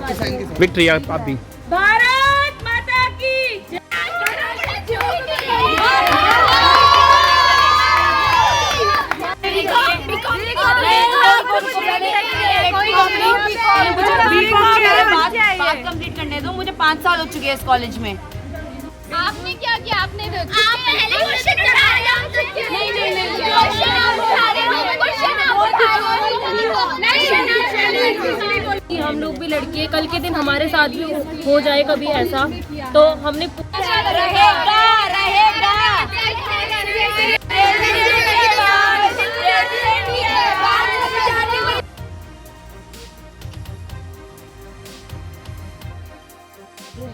Victory आप भी। भारत माता की जय। बात कंप्लीट करने दो, मुझे 5 साल हो चुके हैं इस कॉलेज में। आपने क्या किया? आपने पहले क्वेश्चन उठा रहे हो। क्वेश्चन आप उठा रहे हो, क्वेश्चन आप उठा रहे हो। हम लोग भी लड़के हैं, कल के दिन हमारे साथ भी हो जाए कभी ऐसा तो हमने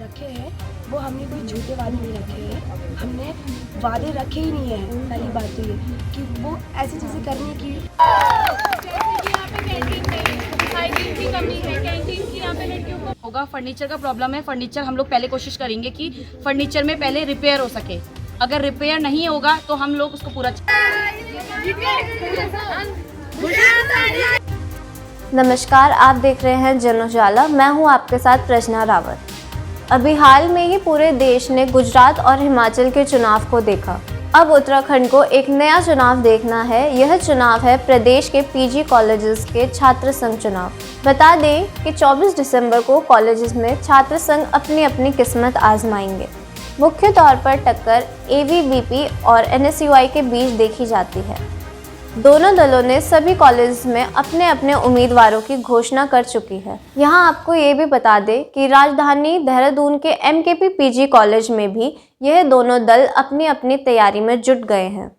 रखे हैं वो हमने कोई झूठे वादे नहीं रखे हैं, हमने वादे रखे ही नहीं है। पहली बात तो ये कि वो ऐसी चीज़ें करने की होगा। फर्नीचर का प्रॉब्लम है, फर्नीचर हम लोग पहले कोशिश करेंगे कि फर्नीचर में पहले रिपेयर हो सके। अगर रिपेयर नहीं होगा तो हम लोग उसको पूरा नमस्कार, आप देख रहे हैं जन उजाला। मैं हूं आपके साथ प्रज्ञा रावत। अभी हाल में ही पूरे देश ने गुजरात और हिमाचल के चुनाव को देखा। अब उत्तराखंड को एक नया चुनाव देखना है। यह चुनाव है प्रदेश के पीजी कॉलेजेस के छात्र संघ चुनाव। बता दें कि 24 दिसंबर को कॉलेजेस में छात्र संघ अपनी अपनी किस्मत आजमाएंगे। मुख्य तौर पर टक्कर एबीवीपी और एनएसयूआई के बीच देखी जाती है। दोनों दलों ने सभी कॉलेज में अपने अपने उम्मीदवारों की घोषणा कर चुकी है। यहाँ आपको ये भी बता दें कि राजधानी देहरादून के एमकेपी पीजी कॉलेज में भी यह दोनों दल अपनी अपनी तैयारी में जुट गए हैं।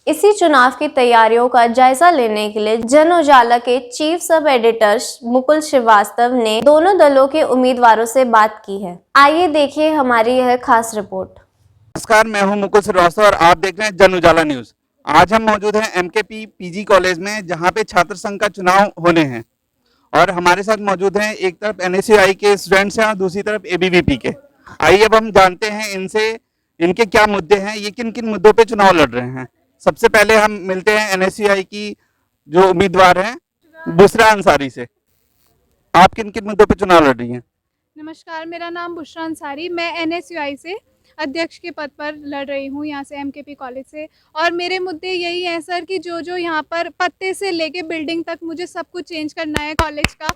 इसी चुनाव की तैयारियों का जायजा लेने के लिए जन उजाला के chief sub editor Mukul Srivastava ने दोनों दलों के उम्मीदवारों से बात की है। आइए देखिए हमारी यह खास रिपोर्ट। नमस्कार, मैं हूं मुकुल श्रीवास्तव और आप देख रहे हैं जन उजाला न्यूज। आज हम मौजूद हैं एमकेपी पीजी कॉलेज में, जहां पे छात्र संघ का चुनाव होने हैं और हमारे साथ मौजूद हैं एक तरफ एनएसयूआई के स्टूडेंट्स हैं और दूसरी तरफ एबीवीपी के। आइए अब हम जानते हैं इनसे इनके क्या मुद्दे हैं, ये किन किन मुद्दों पे चुनाव लड़ रहे हैं। सबसे पहले हम मिलते हैं एनएसयूआई की जो उम्मीदवार हैं बुशरा अंसारी से। आप किन किन मुद्दों पे चुनाव लड़ रही हैं? नमस्कार, मेरा नाम बुशरा अंसारी, मैं एनएसयूआई से अध्यक्ष के पद पर लड़ रही हूँ, यहाँ से एमकेपी कॉलेज से। और मेरे मुद्दे यही हैं सर कि जो यहाँ पर पत्ते से लेके बिल्डिंग तक मुझे सब कुछ चेंज करना है कॉलेज का।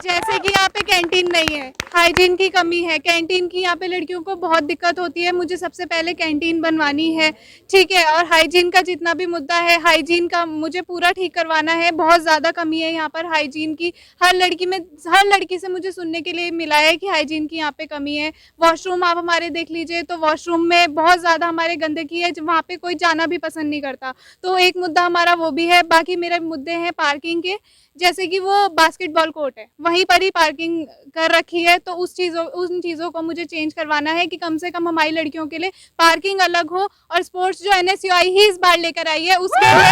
जैसे कि यहाँ पे कैंटीन नहीं है, हाइजीन की कमी है, कैंटीन की यहाँ पे लड़कियों को बहुत दिक्कत होती है। मुझे सबसे पहले कैंटीन बनवानी है, ठीक है। और हाइजीन का जितना भी मुद्दा है, हाइजीन का मुझे पूरा ठीक करवाना है। बहुत ज़्यादा कमी है यहाँ पर हाइजीन की। हर लड़की से मुझे सुनने के लिए मिला है कि हाइजीन की यहाँ पे कमी है। वॉशरूम आप हमारे देख लीजिए तो वॉशरूम में बहुत ज़्यादा हमारे गंदगी है, वहाँ पे कोई जाना भी पसंद नहीं करता। तो एक मुद्दा हमारा वो भी है। बाकी मेरे मुद्दे हैं पार्किंग के, जैसे कि वो बास्केटबॉल कोर्ट है वहीं पर ही पार्किंग कर रखी है, तो उन चीज़ों को मुझे चेंज करवाना है कि कम से कम हमारी लड़कियों के लिए पार्किंग अलग हो। और स्पोर्ट्स जो एनएसयूआई ही इस बार लेकर आई है, उसके लिए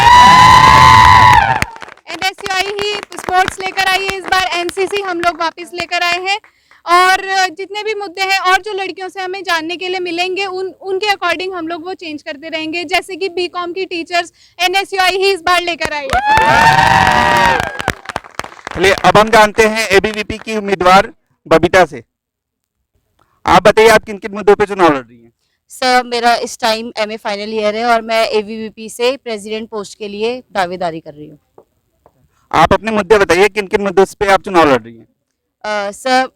एनएसयूआई ही स्पोर्ट्स लेकर आई है इस बार। एनसीसी हम लोग वापस लेकर आए हैं। और जितने भी मुद्दे हैं और जो लड़कियों से हमें जानने के लिए मिलेंगे उनके अकॉर्डिंग हम लोग वो चेंज करते रहेंगे। जैसे कि बीकॉम की टीचर्स एनएसयूआई ही इस बार लेकर आई है। चलिए अब हम जानते हैं एबीवीपी की उम्मीदवार बबीता से। आप बताइए आप किन किन मुद्दों पे चुनाव लड़ रही हैं? सर, मेरा इस टाइम एमए फाइनल ईयर है और मैं एबीवीपी से प्रेसिडेंट पोस्ट के लिए दावेदारी कर रही हूँ। आप अपने मुद्दे बताइए, किन किन मुद्दों पे आप चुनाव लड़ रही हैं? सर,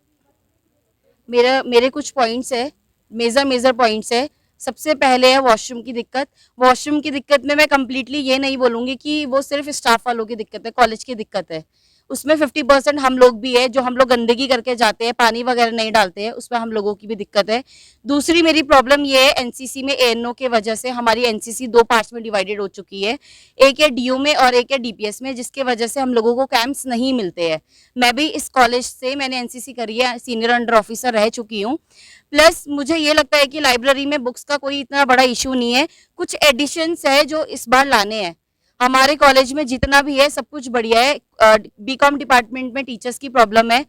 मेरे कुछ पॉइंट्स है, मेजर पॉइंट्स है। सबसे पहले है वॉशरूम की दिक्कत। वॉशरूम की दिक्कत में मैं कम्प्लीटली ये नहीं बोलूँगी कि वो सिर्फ स्टाफ वालों की दिक्कत है, कॉलेज की दिक्कत है। उसमें 50% हम लोग भी है, जो हम लोग गंदगी करके जाते हैं, पानी वगैरह नहीं डालते हैं, उसमें हम लोगों की भी दिक्कत है। दूसरी मेरी प्रॉब्लम ये है, एनसीसी में एएनओ के वजह से हमारी एनसीसी 2 पार्ट्स में डिवाइडेड हो चुकी है। एक है डीयू में और एक है डीपीएस में, जिसके वजह से हम लोगों को कैंप्स नहीं मिलते हैं। मैं भी इस कॉलेज से मैंने एनसीसी करी है, सीनियर अंडर ऑफिसर रह चुकी हूँ। प्लस मुझे ये लगता है कि लाइब्रेरी में बुक्स का कोई इतना बड़ा इशू नहीं है, कुछ एडिशंस है जो इस बार लाने हैं। हमारे कॉलेज में जितना भी है सब कुछ बढ़िया है। बीकॉम डिपार्टमेंट में टीचर्स की प्रॉब्लम है,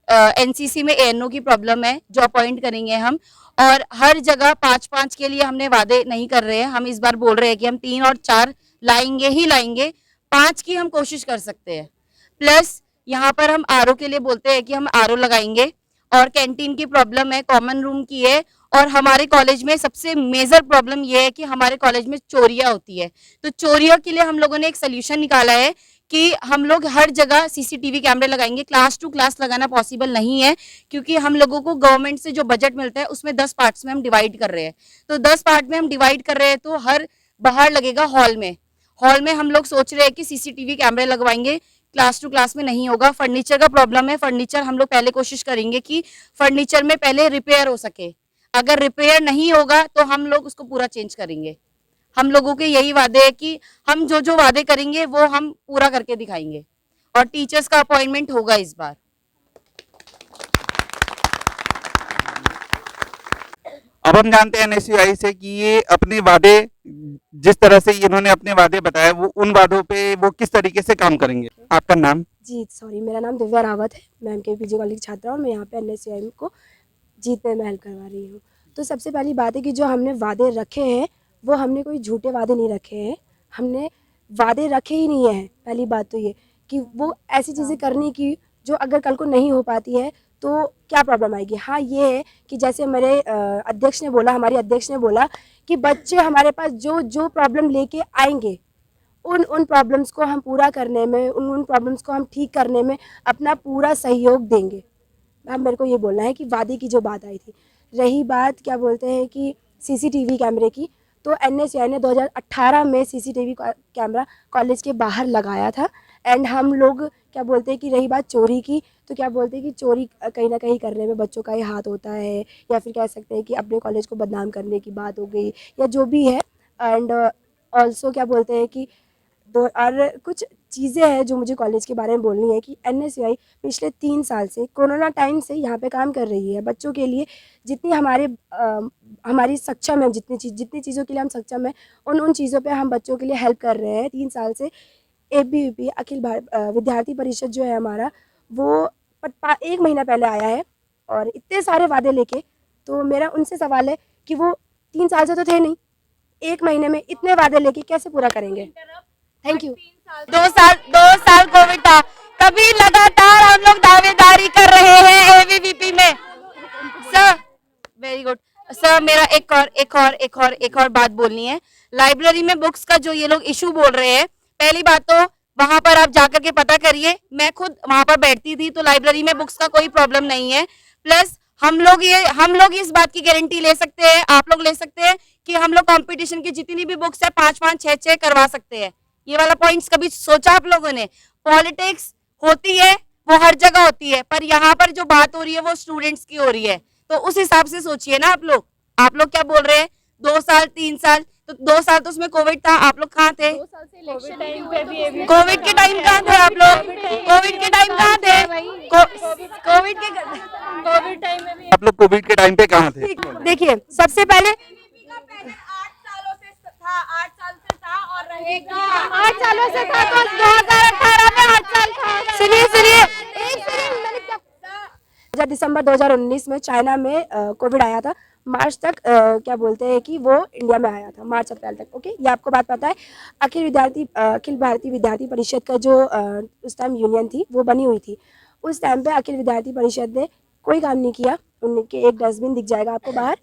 एनसीसी में एएनओ की प्रॉब्लम है जो अपॉइंट करेंगे हम। और हर जगह 5-5 के लिए हमने वादे नहीं कर रहे हैं, हम इस बार बोल रहे हैं कि हम 3 और 4 लाएंगे ही लाएंगे, 5 की हम कोशिश कर सकते हैं। प्लस यहाँ पर हम आरओ के लिए बोलते हैं कि हम आरओ लगाएंगे, और कैंटीन की प्रॉब्लम है, कॉमन रूम की है, और हमारे कॉलेज में सबसे मेजर प्रॉब्लम ये है कि हमारे कॉलेज में चोरियां होती है। तो चोरियों के लिए हम लोगों ने एक सोल्यूशन निकाला है कि हम लोग हर जगह सीसीटीवी कैमरे लगाएंगे। क्लास टू क्लास लगाना पॉसिबल नहीं है, क्योंकि हम लोगों को गवर्नमेंट से जो बजट मिलता है उसमें 10 पार्ट्स में हम डिवाइड कर रहे हैं। तो 10 पार्ट में हम डिवाइड कर रहे हैं, तो हर बाहर लगेगा हॉल में। हॉल में हम लोग सोच रहे हैं कि सीसीटीवी कैमरे लगवाएंगे। क्लास टू क्लास में नहीं होगा। फर्नीचर का प्रॉब्लम है, फर्नीचर हम लोग पहले कोशिश करेंगे कि फर्नीचर में पहले रिपेयर हो सके। अगर रिपेयर नहीं होगा तो हम लोग उसको पूरा चेंज करेंगे। हम लोगों के यही वादे है कि हम जो जो वादे करेंगे वो हम पूरा करके दिखाएंगे, और टीचर्स का अपॉइंटमेंट होगा इस बार। अब हम जानते हैं एनएसयूआई से कि ये अपने वादे, जिस तरह से इन्होंने अपने वादे बताए, वो उन वादों पे वो किस तरीके से काम करेंगे। आपका नाम? जी सॉरी, मेरा नाम दिव्या रावत है। मैं एमकेपीजी कॉलेज की छात्रा हूँ और मैं यहाँ पे एनएसयूआई को जीतने में हेल्प करवा रही हूँ। तो सबसे पहली बात है कि जो हमने वादे रखे हैं वो हमने कोई झूठे वादे नहीं रखे हैं, हमने वादे रखे ही नहीं हैं। पहली बात तो ये कि वो ऐसी चीज़ें करनी की जो अगर कल को नहीं हो पाती है तो क्या प्रॉब्लम आएगी। हाँ ये है कि जैसे मेरे अध्यक्ष ने बोला, हमारी अध्यक्ष ने बोला कि बच्चे हमारे पास जो जो प्रॉब्लम लेके आएंगे उन प्रॉब्लम्स को हम पूरा करने में, उन प्रॉब्लम्स को हम ठीक करने में अपना पूरा सहयोग देंगे। मैम मेरे को ये बोलना है कि वादे की जो बात आई थी, रही बात क्या बोलते हैं कि सीसीटीवी कैमरे की, तो एनएसयूआई ने 2018 में सीसीटीवी कैमरा कॉलेज के बाहर लगाया था। एंड हम लोग क्या बोलते हैं कि रही बात चोरी की, तो क्या बोलते हैं कि चोरी कहीं ना कहीं करने में बच्चों का ही हाथ होता है, या फिर कह सकते हैं कि अपने कॉलेज को बदनाम करने की बात हो गई या जो भी है। एंड ऑल्सो क्या बोलते हैं कि और कुछ चीज़ें हैं जो मुझे कॉलेज के बारे में बोलनी है कि एनएसयूआई पिछले 3 साल से कोरोना टाइम से यहाँ पे काम कर रही है बच्चों के लिए। जितनी हमारी सक्षम है, जितनी चीज़ों के लिए हम सक्षम है, उन चीज़ों पे हम बच्चों के लिए हेल्प कर रहे हैं 3 साल से। ABVP अखिल विद्यार्थी परिषद जो है हमारा, वो 1 महीना पहले आया है और इतने सारे वादे लेके। तो मेरा उनसे सवाल है कि वो 3 साल से तो थे नहीं, 1 महीने में इतने वादे लेके कैसे पूरा करेंगे। Thank you. 2 साल कोविड था, तभी लगातार हम लोग दावेदारी कर रहे हैं ABVP में। सर वेरी गुड सर, मेरा एक और बात बोलनी है। लाइब्रेरी में बुक्स का जो ये लोग इशू बोल रहे हैं, पहली बात तो वहां पर आप जाकर के पता करिए। मैं खुद वहां पर बैठती थी, तो लाइब्रेरी में बुक्स का कोई प्रॉब्लम नहीं है। प्लस हम लोग इस बात की गारंटी ले सकते हैं, आप लोग ले सकते हैं कि हम लोग कंपटीशन की जितनी भी बुक्स है 5-5, 6-6 करवा सकते हैं। ये वाला पॉइंट्स कभी सोचा आप लोगों ने? पॉलिटिक्स होती है वो हर जगह होती है, पर यहाँ पर जो बात हो रही है वो स्टूडेंट्स की हो रही है। तो उस हिसाब से सोचिए ना आप लोग क्या बोल रहे हैं 2 साल 3 साल, तो 2 साल तो उसमें कोविड था, आप लोग कहाँ थे? कोविड के टाइम कहाँ थे आप लोग? कोविड के टाइम कहाँ थे? कोविड टाइम में भी आप लोग कोविड के टाइम पे कहाँ थे? देखिए सबसे पहले 8 सालों से था, तो 2018 में 8 साल था। सुनिए दिसंबर 2019 में चाइना में कोविड आया था। मार्च तक क्या बोलते हैं कि वो इंडिया में आया था, मार्च अप्रैल तक। ओके, ये आपको बात पता है। अखिल भारतीय विद्यार्थी परिषद का जो उस टाइम यूनियन थी वो बनी हुई थी। उस टाइम पे अखिल विद्यार्थी परिषद ने कोई काम नहीं किया। उनके एक डस्टबिन दिख जाएगा आपको बाहर,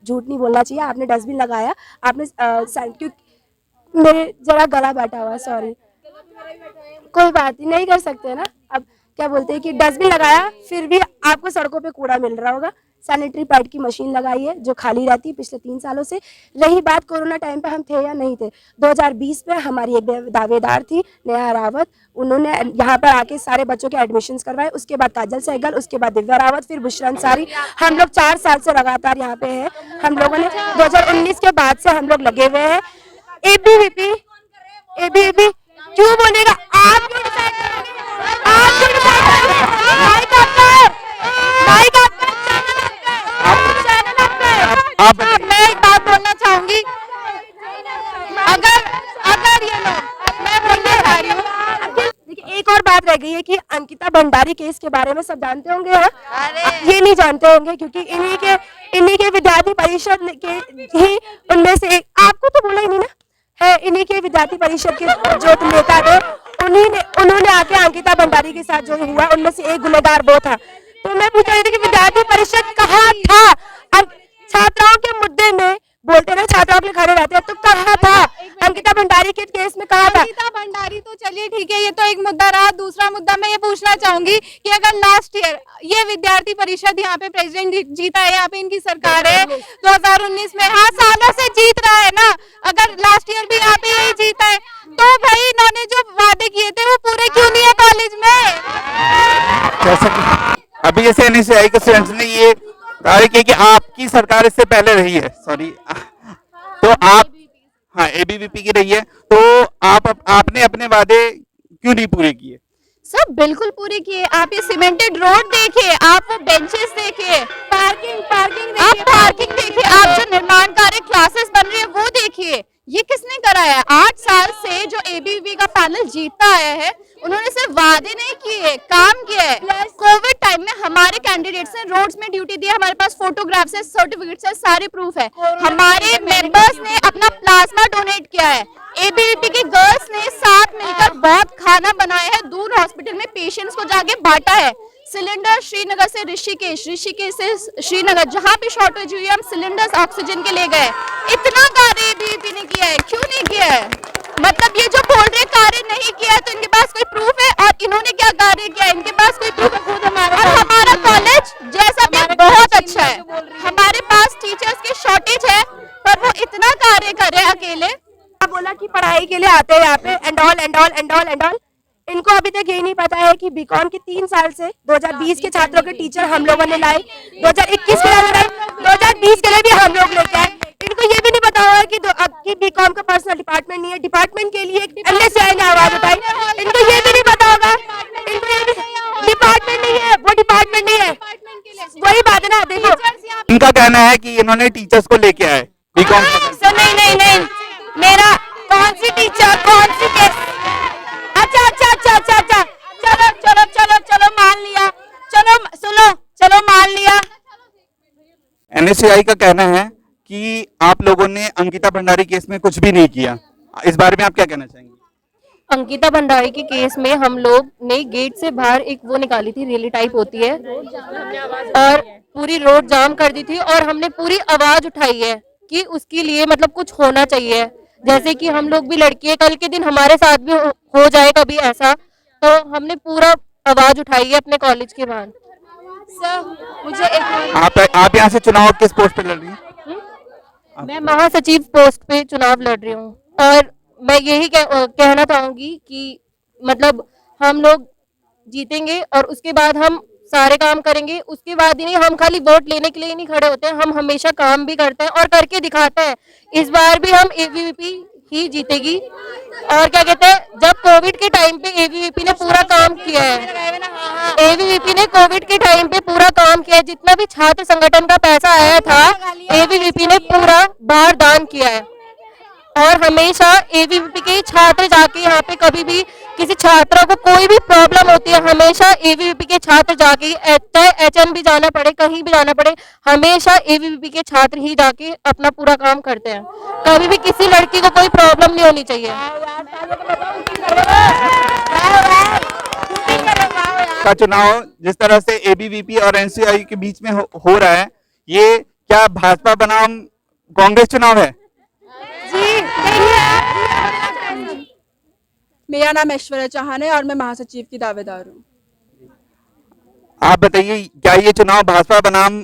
झूठ नहीं बोलना चाहिए। आपने डस्टबिन लगाया, आपने मेरे जरा गला बैठा हुआ, सॉरी, कोई बात नहीं कर सकते ना। अब क्या बोलते हैं कि डस्टबिन लगाया, फिर भी आपको सड़कों पे कूड़ा मिल रहा होगा। सैनिटरी पैड की मशीन लगाई है जो खाली रहती है पिछले 3 सालों से। रही बात कोरोना टाइम पे हम थे या नहीं थे, 2020 में हमारी एक दावेदार थी नेहा रावत, उन्होंने यहाँ पर आके सारे बच्चों के एडमिशन्स करवाए। उसके बाद काजल सहगल, उसके बाद दिव्या रावत, फिर बुशरा अंसारी। हम लोग 4 साल से लगातार यहाँ पे हैं। हम लोगों ने 2019 के बाद से हम लोग लगे हुए हैं। ABVP क्यों बोलेगा? आप क्यों डिसाइड करोगे? मैं एक बात बोलना चाहूंगी। अगर ये लोग, मैं बोलना चाह रही हूँ। देखिए एक और बात रह गई है कि अंकिता भंडारी केस के बारे में सब जानते होंगे, ये नहीं जानते होंगे क्योंकि इन्हीं के विद्यार्थी परिषद के ही उनमें से एक, आपको तो बोला ही नहीं ना, है इन्हीं के विद्यार्थी परिषद के जो नेता थे, उन्होंने आके अंकिता भंडारी के साथ जो हुआ उनमें से एक गुनहगार वो था। तो मैं पूछ रही थी कि विद्यार्थी परिषद कहाँ था? अब छात्राओं के मुद्दे में बोलते रहे, छात्राओं के लिए खड़े रहते हैं, तो कहाँ था अंकिता भंडारी के केस में? कहाँ था? अंकिता भंडारी तो चलिए ठीक है, ये तो एक मुद्दा रहा। दूसरा मुद्दा मैं ये पूछना चाहूंगी कि अगर लास्ट ईयर ये विद्यार्थी परिषद यहाँ पे प्रेसिडेंट जीता है, यहाँ पे इनकी सरकार है 2019 में, हाँ सालों से जीत रहा है ना, अगर लास्ट ईयर भी यहाँ पे यही जीता है तो भाई इन्होंने जो वादे किए थे वो पूरे क्यों नहीं है कॉलेज में? जैसा कि अभी जैसे एनएसयूआई के स्टूडेंट्स ने ये दावे किया कि आपकी सरकार इससे पहले रही है, सॉरी, तो आप, हाँ एबीवीपी की रही है, तो आपने अपने वादे क्यों नहीं पूरे किए? सब बिल्कुल पूरे किए। आप ये सीमेंटेड रोड देखिए, आप वो बेंचेस देखिए, पार्किंग आप पार्किंग देखिए, आप जो निर्माण कार्य क्लासेस बन रही है वो देखिए। ये किसने कराया? 8 साल से जो एबीवीपी का पैनल जीतता आया है, उन्होंने सिर्फ वादे नहीं किए, काम किया है। कोविड टाइम में हमारे कैंडिडेट्स ने रोड्स में ड्यूटी दी, हमारे पास फोटोग्राफ्स है, सर्टिफिकेट्स है, सारे प्रूफ है। हमारे मेंबर्स ने अपना प्लाज्मा डोनेट किया है। एबीवीपी की गर्ल्स ने साथ मिलकर बहुत खाना बनाया है, दूर हॉस्पिटल में पेशेंट्स को जाके बांटा है। सिलेंडर श्रीनगर से ऋषिकेश, ऋषिकेश से श्रीनगर, जहां भी शॉर्टेज हुई हम सिलेंडर्स ऑक्सीजन के ले गए। इतना कार्य एबीवीपी ने किया है, क्यों नहीं किया है? मतलब ये जो बोल रहे कार्य नहीं किया है तो इनके पास कोई प्रूफ है, और इन्होंने क्या कार्य किया है इनके पास कोई प्रूफ है? और हमारा कॉलेज जैसा भी बहुत अच्छा है, हमारे पास टीचर्स की शॉर्टेज है, पर वो इतना कार्य कर रहे हैं अकेले। बोला कि पढ़ाई के लिए आते हैं यहाँ पे एंड ऑल। इनको अभी तक यही नहीं पता है कि बीकॉम के 3 साल से 2020 के छात्रों के टीचर हम लोगों ने लाए, 2021 के लिए लाए, 2020 के लिए भी हम लोग लेके आए। इनको ये भी नहीं पता होगा कि अब की बीकॉम का पर्सनल डिपार्टमेंट नहीं है, डिपार्टमेंट के लिए एनएसयूआई ने आवाज उठाई। इनको ये भी नहीं पता होगा, इनको ये भी डिपार्टमेंट नहीं है, वो डिपार्टमेंट नहीं है। वही बात है ना, देखो इनका कहना है कि इन्होंने टीचर्स को लेके आए बीकॉम। सर नहीं, मेरा कौन सी टीचर, कौन सी केस? अच्छा, चलो मान लिया, चलो मान लिया। एनएसयूआई का कहना है कि आप लोगों ने अंकिता भंडारी केस में कुछ भी नहीं किया, इस बारे में आप क्या कहना चाहेंगे? अंकिता भंडारी के केस में हम लोग ने गेट से बाहर एक वो निकाली थी, रैली टाइप होती है, और पूरी रोड जाम कर दी थी, और हमने पूरी आवाज उठाई है कि उसके लिए मतलब कुछ होना चाहिए। जैसे कि हम लोग भी लड़की है, कल के दिन हमारे साथ भी हो जाए कभी ऐसा, तो हमने पूरा आवाज उठाई है अपने कॉलेज के बाहर। सर मुझे एक आप यहाँ से चुनाव किस पोस्ट पे लड़ रही हैं? मैं महासचिव पोस्ट पे चुनाव लड़ रही हूँ, और मैं यही कहना चाहूंगी कि मतलब हम लोग जीतेंगे और उसके बाद हम सारे काम करेंगे। उसके बाद ही नहीं, हम खाली वोट लेने के लिए नहीं खड़े होते हैं, हम हमेशा काम भी करते हैं और करके दिखाते हैं। इस बार भी हम एबीवीपी ही जीतेगी। और क्या कहते हैं, जब कोविड के टाइम पे एबीवीपी ने पूरा काम किया है, एबीवीपी ने कोविड के टाइम पे पूरा काम किया है। जितना भी छात्र संगठन का पैसा आया था, एबीवीपी ने पूरा बाहर दान किया है। और हमेशा एबीवीपी के छात्र जाके यहाँ पे कभी भी किसी छात्रों को कोई भी प्रॉब्लम होती है, हमेशा एबीवीपी के छात्र जाके, चाहे एचएन भी जाना पड़े, कहीं भी जाना पड़े, हमेशा एबीवीपी के छात्र ही जाके अपना पूरा काम करते हैं। कभी भी किसी लड़की को कोई प्रॉब्लम नहीं होनी चाहिए। का चुनाव जिस तरह से एबीवीपी और एनएसयूआई के बीच में हो रहा है, ये क्या भाजपा बनाम कांग्रेस चुनाव है? मेरा नाम ऐश्वर्या चौहान है और मैं महासचिव की दावेदार हूँ। आप बताइए, क्या ये चुनाव भाजपा बनाम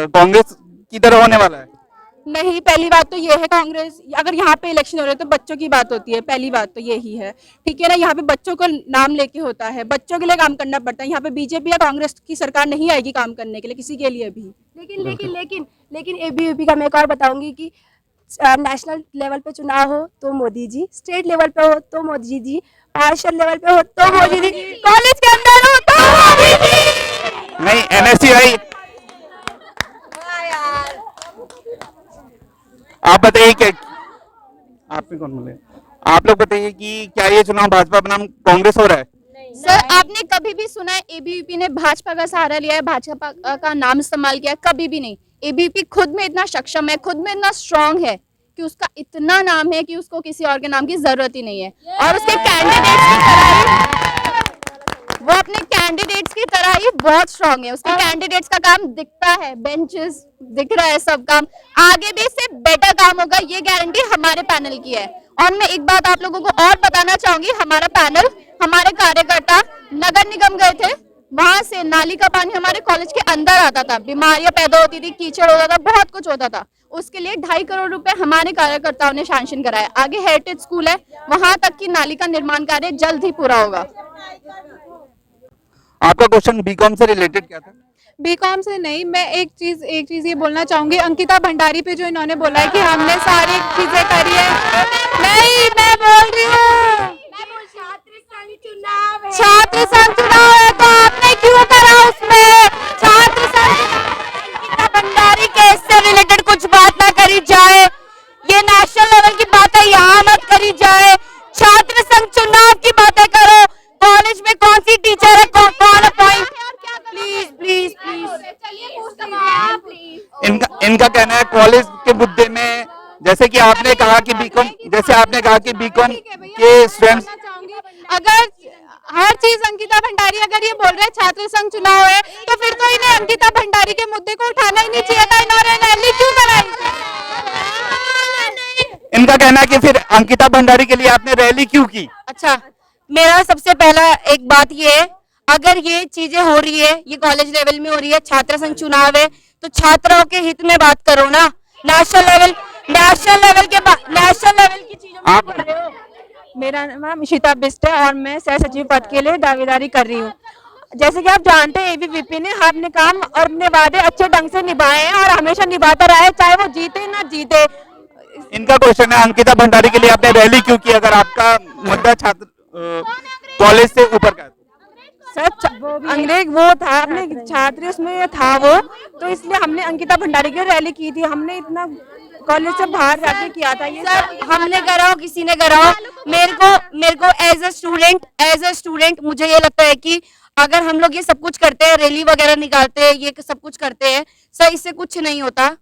कांग्रेस की तरह होने वाला है? नहीं, पहली बात तो ये है, कांग्रेस अगर यहाँ पे इलेक्शन हो रहे तो बच्चों की बात होती है, पहली बात तो यही है, ठीक है ना। यहाँ पे बच्चों को नाम लेके होता है, बच्चों के लिए काम करना पड़ता है। यहाँ पे बीजेपी या कांग्रेस की सरकार नहीं आएगी काम करने के लिए किसी के लिए भी। लेकिन एबीवीपी का मैं एक और बताऊंगी कि नेशनल लेवल पे चुनाव हो तो मोदी जी, स्टेट लेवल पे हो तो मोदी जी, पार्षद लेवल पे हो तो मोदी जी, कॉलेज के अंदर हो तो मोदी जी। नहीं, एनएसयूआई, आप बताइए क्या, आप में कौन बोले, आप लोग बताइए कि क्या ये चुनाव भाजपा बनाम कांग्रेस हो रहा है? सर आपने कभी भी सुना है एबीवीपी ने भाजपा का सहारा लिया है, भाजपा का नाम इस्तेमाल किया है? कभी भी नहीं। एबीवीपी खुद में इतना सक्षम है, खुद में इतना स्ट्रांग है, कि उसका इतना नाम है कि उसको किसी और के नाम की जरूरत ही नहीं है। और उसके कैंडिडेट्स की तरह वो अपने कैंडिडेट्स की तरह ही बहुत स्ट्रांग है। उसके कैंडिडेट्स का काम दिखता है, बेंचेस दिख रहा है, सब काम आगे भी इससे बेटर काम होगा, ये गारंटी हमारे पैनल की है। और मैं एक बात आप लोगों को और बताना चाहूंगी, हमारा पैनल, हमारे कार्यकर्ता नगर निगम गए थे, वहां से नाली का पानी हमारे कॉलेज के अंदर आता था, बीमारियां पैदा होती थी, कीचड़ होता था, बहुत कुछ होता था। उसके लिए 2.5 करोड़ रुपए हमारे कार्यकर्ताओं ने सैंक्शन कराया। आगे हेरिटेज स्कूल है, वहां तक की नाली का निर्माण कार्य जल्द ही पूरा होगा। आपका क्वेश्चन बीकॉम से रिलेटेड क्या था? बीकॉम से नहीं, मैं एक चीज ये बोलना चाहूंगी, अंकिता भंडारी पे जो इन्होंने बोला है कि हमने सारी चीजें करी है। नहीं, मैं बोल रही हूँ छात्र संघ चुनाव है तो आपने क्यों करा उसमें छात्र संघ? अंकिता भंडारी केस से रिलेटेड कुछ बात ना करी जाए, ये नेशनल लेवल की बातें यहाँ मत करी जाए, छात्र संघ चुनाव की बातें करो। कॉलेज में कौन सी टीचर है, कौन अपॉइंट? Please please please. इनका कहना है कॉलेज के मुद्दे में, जैसे कि आपने कहा कि बीकॉम के स्टूडेंट्स, अगर हर चीज अंकिता भंडारी अगर ये बोल रहे हैं छात्र संघ चुनाव है, तो फिर तो इन्हें अंकिता भंडारी के मुद्दे को उठाना ही नहीं चाहिए था। इन्होंने रैली क्यों कराई? इनका कहना है कि फिर अंकिता भंडारी के लिए आपने रैली क्यों की? अच्छा, मेरा सबसे पहला एक बात ये है, अगर ये चीजें हो रही है, ये कॉलेज लेवल में हो रही है, छात्र संघ चुनाव है, तो छात्रों के हित में बात करो ना। नेशनल लेवल की चीजों में बोल रहे हो। मेरा नाम इशिता बिस्ट है और मैं सह सचिव पद के लिए दावेदारी कर रही हूँ। जैसे कि आप जानते हैं, एबीवीपी ने अपने काम और अपने वादे अच्छे ढंग से निभाए हैं और हमेशा निभाता रहा है, चाहे वो जीते ना जीते। इनका क्वेश्चन है अंकिता भंडारी के लिए आपने रैली क्यों की, अगर आपका मुद्दा छात्र कॉलेज से ऊपर का है? सच अंग्रेज वो था, अपने छात्र उसमें था वो, तो इसलिए हमने अंकिता भंडारी की रैली की थी। हमने इतना कॉलेज से बाहर जाके किया था ये सर, हमने कराओ, किसी ने कराओ, मेरे को एज अ स्टूडेंट मुझे ये लगता है कि अगर हम लोग ये सब कुछ करते हैं, रैली वगैरह निकालते हैं, ये सब कुछ करते हैं सर, इससे कुछ नहीं होता।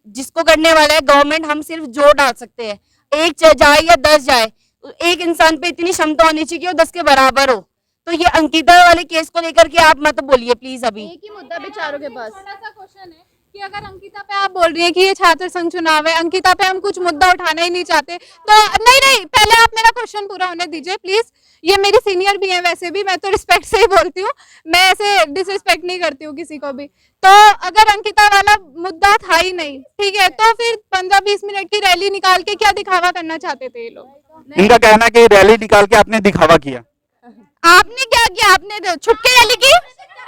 जिसको करने वाला है गवर्नमेंट, हम सिर्फ जोर डाल सकते हैं, एक जाए या 10 जाए, एक इंसान पे इतनी क्षमता होनी चाहिए कि वो 10 के बराबर हो। तो ये अंकिता वाले केस को लेकर के आप मत बोलिए प्लीज। अभी एक ही मुद्दा बेचारों के पास। छोटा सा क्वेश्चन है कि अगर अंकिता पे आप बोल रही है कि ये छात्र संघ चुनाव है, अंकिता पे हम कुछ मुद्दा उठाना ही नहीं चाहते, तो नहीं, पहले आप मेरा क्वेश्चन पूरा होने दीजिए प्लीज। ये मेरी सीनियर भी है, वैसे भी मैं तो रिस्पेक्ट से ही बोलती हूँ, मैं ऐसे डिसरिस्पेक्ट नहीं करती हूँ किसी को भी। तो अगर अंकिता वाला मुद्दा था ही नहीं, ठीक है, तो फिर 15-20 मिनट की रैली निकाल के क्या दिखावा करना चाहते थे ये लोग? इनका कहना है कि रैली निकाल के आपने दिखावा किया। आपने क्या किया? आपने छुप के रैली की?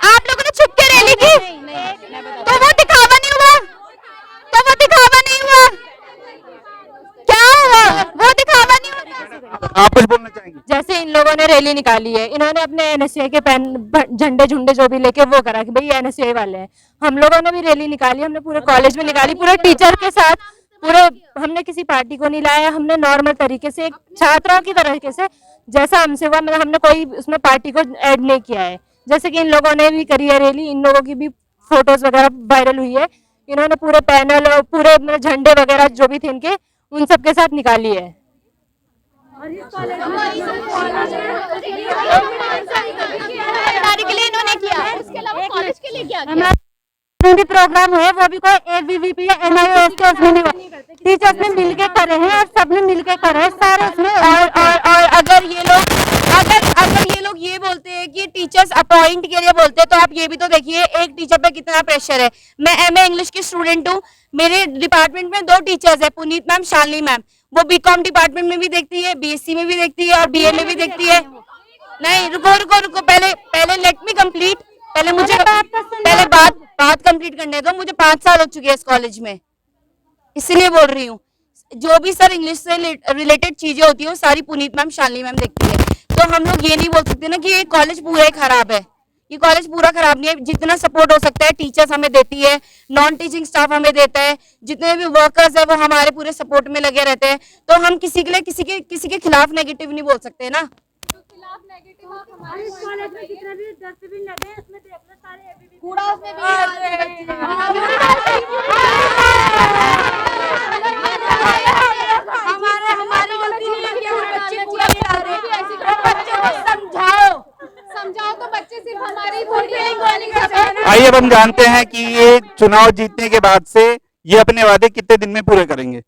आप लोगों ने छुप के रैली की? तो वो दिखावा नहीं हुआ? क्या हुआ? वो दिखावा नहीं हुआ? आप कुछ बोलना चाहेंगे? जैसे इन लोगों ने रैली निकाली है, इन्होंने अपने एनएसयूआई के झंडे झुंडे जो भी लेके वो करा कि भाई एनएसयूआई वाले हैं। हम लोगों ने भी रैली निकाली, हमने पूरे कॉलेज में निकाली, पूरे टीचर के साथ, पूरे, हमने किसी पार्टी को नहीं लाया, हमने नॉर्मल तरीके से एक छात्रों की तरीके से जैसा हमसे हुआ, मतलब हमने कोई उसमें पार्टी को ऐड नहीं किया है। जैसे कि इन लोगों ने भी करी है रैली, इन लोगों की भी फोटोज वगैरह वायरल हुई है, इन्होंने पूरे पैनल और पूरे झंडे वगैरह जो भी थे इनके, उन सब के साथ निकाली है। के लिए इन्होंने किया, इसके अलावा कॉलेज के लिए क्या किया? भी प्रोग्राम है, वो भी कोई एबीवीपी या एनआईओएस के उसमें नहीं, टीचर्स ने मिलके करे हैं और सबने मिलके करे हैं सारे उसमें। और अगर ये लोग ये बोलते हैं कि टीचर्स अपॉइंट के लिए बोलते हैं, तो आप ये भी तो देखिए एक टीचर पे कितना प्रेशर है। मैं एमए इंग्लिश की स्टूडेंट हूँ, मेरे डिपार्टमेंट में 2 टीचर्स है, पुनीत मैम, शालिनी मैम। वो बीकॉम डिपार्टमेंट में भी देखती है, बीएससी में भी देखती है और बीए में भी देखती है। नहीं, रुको, पहले लेट मी कंप्लीट, पहले मुझे बात कंप्लीट करने दो। मुझे 5 साल हो चुके हैं इस कॉलेज में, इसलिए बोल रही हूँ। जो भी सर इंग्लिश से रिलेटेड चीजें होती है वो सारी पुनीत मैम, शालिनी मैम देखती है। तो हम लोग ये नहीं बोल सकते ना कि ये कॉलेज पूरा ही खराब है। ये कॉलेज पूरा खराब नहीं है, जितना सपोर्ट हो सकता है टीचर्स हमें देती है, नॉन टीचिंग स्टाफ हमें देता है, जितने भी वर्कर्स है वो हमारे पूरे सपोर्ट में लगे रहते हैं। तो हम किसी के लिए किसी के खिलाफ नेगेटिव नहीं बोल सकते ना। कूड़ा उसमें भी आइए अब हम जानते हैं कि ये चुनाव जीतने के बाद से ये अपने वादे कितने दिन में पूरे करेंगे।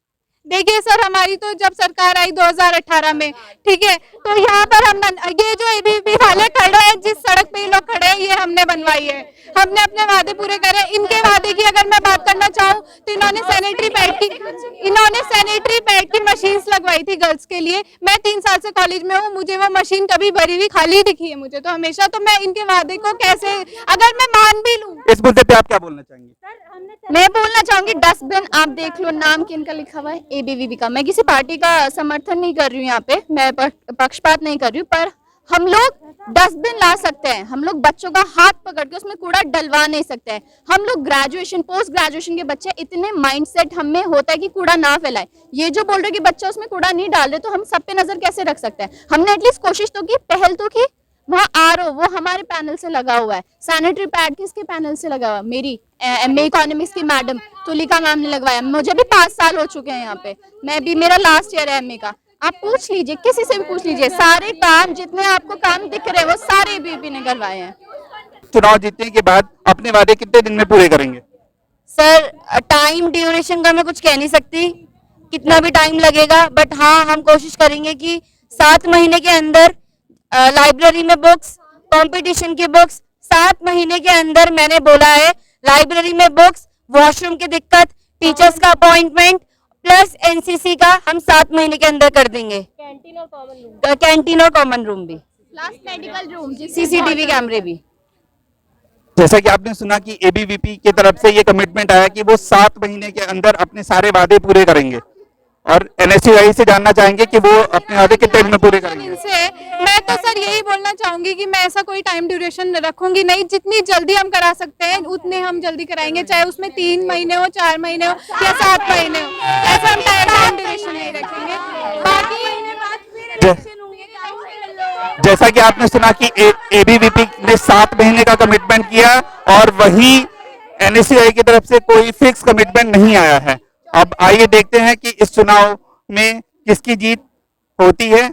देखिए सर, हमारी तो जब सरकार आई 2018 में, ठीक है, तो यहाँ पर हम ये जो एबीवीपी वाले खड़े हैं, जिस सड़क पे ये लोग खड़े हैं, ये हमने बनवाई है। हमने अपने वादे पूरे करे। इनके वादे की अगर मैं बात करना चाहूँ तो इन्होंने सैनिटरी पैड की मशीन्स लगवाई थी गर्ल्स के लिए। मैं 3 साल से कॉलेज में हूँ, मुझे वो मशीन कभी भरी हुई खाली दिखी है मुझे तो हमेशा। तो मैं इनके वादे को कैसे, अगर मैं मान भी लूँ, इस मुद्दे पे आप क्या बोलना चाहेंगे? मैं बोलना चाहूंगी डस्टबिन, आप देख लो नाम किनका लिखा हुआ है, एबीवीपी का। मैं किसी पार्टी का समर्थन नहीं कर रही हूँ यहाँ पे, मैं पक्षपात नहीं कर रही हूँ, पर हम लोग डस्टबिन ला सकते हैं। हम लोग बच्चों का हाथ पकड़ के उसमें कूड़ा डलवा नहीं सकते हैं। हम लोग ग्रेजुएशन, पोस्ट ग्रेजुएशन के बच्चे, इतने माइंडसेट हम में होता है कि कूड़ा ना फैलाए। ये जो बोल रहे कि बच्चा उसमें कूड़ा नहीं डाल रहे, तो हम सब पे नजर कैसे रख सकते हैं? हमने एटलीस्ट कोशिश तो की, पहल तो की। वहाँ आरओ वो हमारे पैनल से लगा हुआ है, सैनिटरी पैड किसके पैनल से लगा हुआ है? मेरी एमए इकोनॉमिक्स की मैडम तुलिका मैम ने लगवाया। मुझे भी 5 साल हो चुके हैं यहाँ पे, मैं भी, मेरा लास्ट ईयर है एमए का। आप पूछ लीजिए, किसी से भी पूछ लीजिए, सारे काम जितने आपको काम दिख रहे हैं वो सारे एबीवीपी ने करवाए हैं। चुनाव जीतने के बाद अपने वादे कितने दिन में पूरे करेंगे? सर, टाइम ड्यूरेशन का मैं कुछ कह नहीं सकती, कितना भी टाइम लगेगा, बट हाँ, हम कोशिश करेंगे कि 7 महीने के अंदर लाइब्रेरी में बुक्स, कंपटीशन की बुक्स, 7 महीने के अंदर मैंने बोला है, लाइब्रेरी में बुक्स, वॉशरूम की दिक्कत, टीचर्स का अपॉइंटमेंट प्लस एनसीसी का हम 7 महीने के अंदर कर देंगे। कैंटीन और कॉमन रूम भी, प्लस मेडिकल रूम, सीसीटीवी कैमरे भी। जैसा कि आपने सुना कि एबीवीपी की तरफ से ये कमिटमेंट आया कि वो 7 महीने के अंदर अपने सारे वादे पूरे करेंगे, और एनएसयूआई से जानना चाहेंगे कि वो अपने वादे कितने दिन में पूरे करेंगे। मैं तो सर यही बोलना चाहूंगी कि मैं ऐसा कोई टाइम ड्यूरेशन रखूंगी नहीं, जितनी जल्दी हम करा सकते हैं उतने हम जल्दी कराएंगे, चाहे उसमें 3 महीने हो, 4 महीने हो या 7 महीने हो, ऐसा हम टाइम ड्यूरेशन नहीं रखेंगे। जैसा कि आपने सुना कि एबीवीपी ने 7 महीने का कमिटमेंट किया, और वही एनएसयूआई की तरफ से कोई फिक्स कमिटमेंट नहीं आया है। अब आइए देखते हैं कि इस चुनाव में किसकी जीत होती है।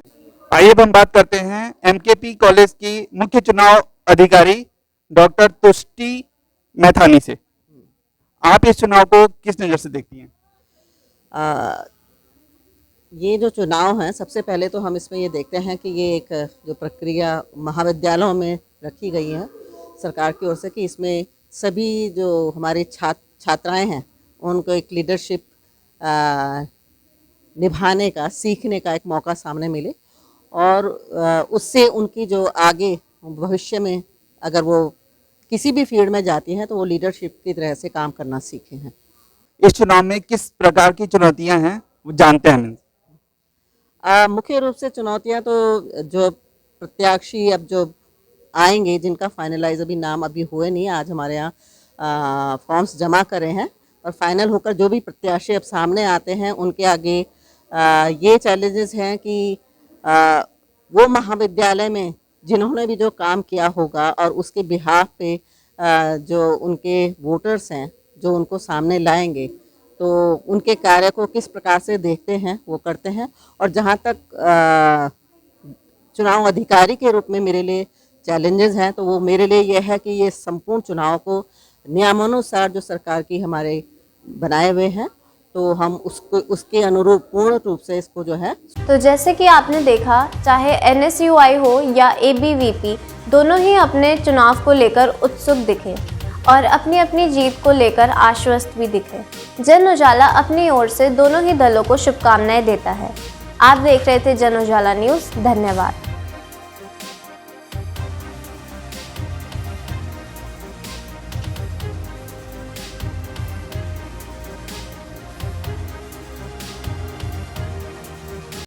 आइए अब हम बात करते हैं एमकेपी कॉलेज की मुख्य चुनाव अधिकारी डॉक्टर तुष्टि मैथानी से। आप इस चुनाव को किस नजर से देखती हैं? ये जो चुनाव है, सबसे पहले तो हम इसमें ये देखते हैं कि ये एक जो प्रक्रिया महाविद्यालयों में रखी गई है सरकार की ओर से, कि इसमें सभी जो हमारे छात्राएं हैं उनको एक लीडरशिप निभाने का, सीखने का एक मौका सामने मिले, और उससे उनकी जो आगे भविष्य में अगर वो किसी भी फील्ड में जाती हैं तो वो लीडरशिप की तरह से काम करना सीखे हैं। इस चुनाव में किस प्रकार की चुनौतियां हैं वो जानते हैं? मुख्य रूप से चुनौतियां तो जो प्रत्याशी अब जो आएंगे, जिनका फाइनलाइज अभी नाम अभी हुए नहीं, आज हमारे यहाँ फॉर्म्स जमा करे हैं, और फाइनल होकर जो भी प्रत्याशी अब सामने आते हैं उनके आगे ये चैलेंजेस हैं कि वो महाविद्यालय में जिन्होंने भी जो काम किया होगा और उसके बिहाफ पे जो उनके वोटर्स हैं जो उनको सामने लाएंगे, तो उनके कार्य को किस प्रकार से देखते हैं, वो करते हैं। और जहाँ तक चुनाव अधिकारी के रूप में मेरे लिए चैलेंजेस हैं, तो वो मेरे लिए यह है कि ये संपूर्ण चुनाव को नियमानुसार जो सरकार की हमारे बनाए हुए हैं, तो हम उसके अनुरूप पूर्ण रूप से इसको जो है। तो जैसे कि आपने देखा, चाहे एनएसयूआई हो या एबीवीपी, दोनों ही अपने चुनाव को लेकर उत्सुक दिखे और अपनी अपनी जीत को लेकर आश्वस्त भी दिखे। जन उजाला अपनी ओर से दोनों ही दलों को शुभकामनाएं देता है। आप देख रहे थे जन उजाला न्यूज़। धन्यवाद।